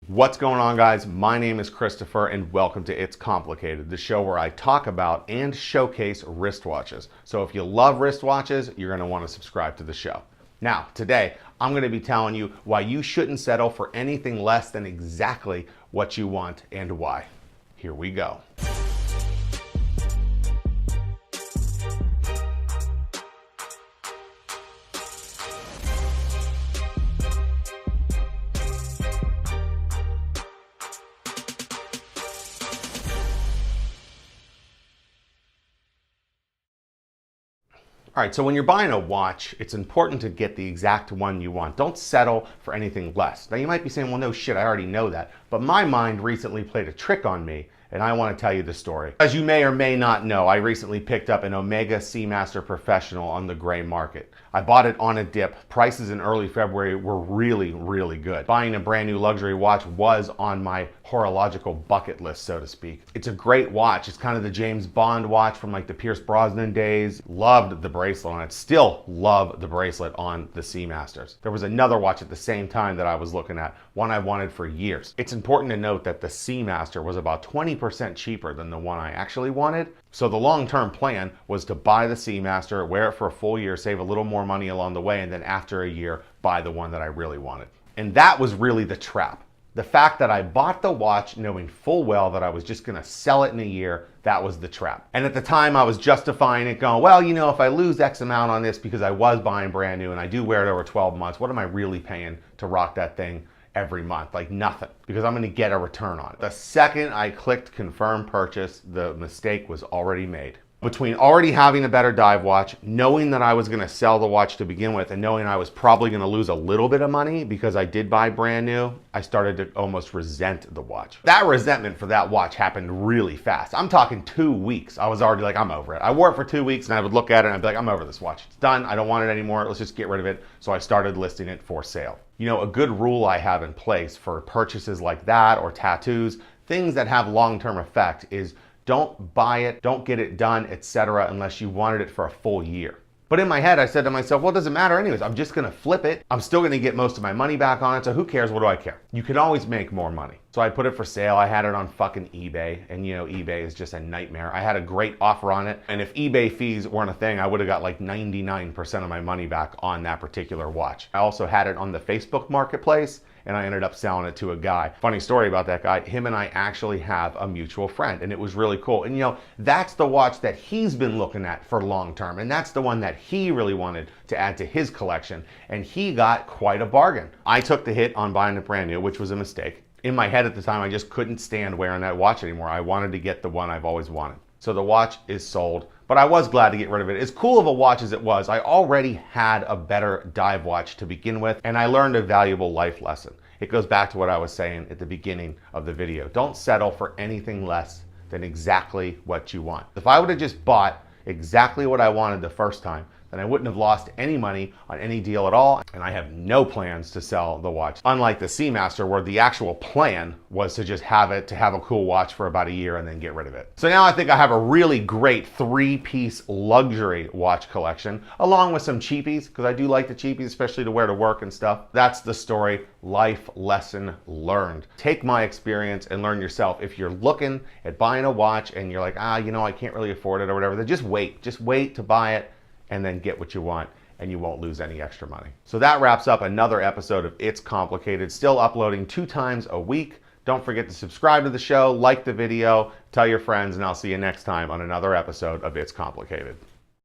What's going on, guys? My name is Christopher and welcome to It's Complicated, the show where I talk about and showcase wristwatches. So if you love wristwatches, you're going to want to subscribe to the show. Now, today, I'm going to be telling you why you shouldn't settle for anything less than exactly what you want and why. Here we go. All right, so when you're buying a watch, it's important to get the exact one you want. Don't settle for anything less. Now you might be saying, well, no shit, I already know that. But my mind recently played a trick on me, and I want to tell you the story. As you may or may not know, I recently picked up an Omega Seamaster Professional on the gray market. I bought it on a dip. Prices in early February were really good. Buying a brand new luxury watch was on my horological bucket list, so to speak. It's a great watch. It's kind of the James Bond watch from like the Pierce Brosnan days. Loved the bracelet on it. Still love the bracelet on the Seamasters. There was another watch at the same time that I was looking at, one I wanted for years. It's important to note that the Seamaster was about 20% cheaper than the one I actually wanted. So the long-term plan was to buy the Seamaster, wear it for a full year, save a little more money along the way, and then after a year, buy the one that I really wanted. And that was really the trap. The fact that I bought the watch knowing full well that I was just gonna sell it in a year, that was the trap. And at the time I was justifying it going, well, you know, if I lose X amount on this because I was buying brand new and I do wear it over 12 months, what am I really paying to rock that thing every month? Like nothing, because I'm gonna get a return on it. The second I clicked confirm purchase, the mistake was already made. Between already having a better dive watch, knowing that I was gonna sell the watch to begin with, and knowing I was probably gonna lose a little bit of money because I did buy brand new, I started to almost resent the watch. That resentment for that watch happened really fast. I'm talking 2 weeks. I was already like, I'm over it. I wore it for 2 weeks and I would look at it and I'd be like, I'm over this watch. It's done, I don't want it anymore, let's just get rid of it. So I started listing it for sale. You know, a good rule I have in place for purchases like that or tattoos, things that have long-term effect is don't buy it, don't get it done, etc. unless you wanted it for a full year. But in my head, I said to myself, well, it doesn't matter anyways. I'm just gonna flip it. I'm still gonna get most of my money back on it, so who cares? What do I care? You can always make more money. So I put it for sale. I had it on fucking eBay, and you know, eBay is just a nightmare. I had a great offer on it, and if eBay fees weren't a thing, I would have got like 99% of my money back on that particular watch. I also had it on the Facebook marketplace, and I ended up selling it to a guy. Funny story about that guy, him and I actually have a mutual friend, and it was really cool. And you know, that's the watch that he's been looking at for long term, and that's the one that he really wanted to add to his collection, and he got quite a bargain. I took the hit on buying it brand new, which was a mistake. In my head at the time, I just couldn't stand wearing that watch anymore. I wanted to get the one I've always wanted. So the watch is sold, but I was glad to get rid of it. As cool of a watch as it was, I already had a better dive watch to begin with, and I learned a valuable life lesson. It goes back to what I was saying at the beginning of the video. Don't settle for anything less than exactly what you want. If I would have just bought exactly what I wanted the first time, then I wouldn't have lost any money on any deal at all, and I have no plans to sell the watch. Unlike the Seamaster, where the actual plan was to just have it, to have a cool watch for about a year and then get rid of it. So now I think I have a really great 3-piece luxury watch collection, along with some cheapies, because I do like the cheapies, especially to wear to work and stuff. That's the story. Life lesson learned. Take my experience and learn yourself. If you're looking at buying a watch and you're like, you know, I can't really afford it or whatever, then just wait. Just wait to buy it, and then get what you want, and you won't lose any extra money. So that wraps up another episode of It's Complicated, still uploading 2 times a week. Don't forget to subscribe to the show, like the video, tell your friends, and I'll see you next time on another episode of It's Complicated.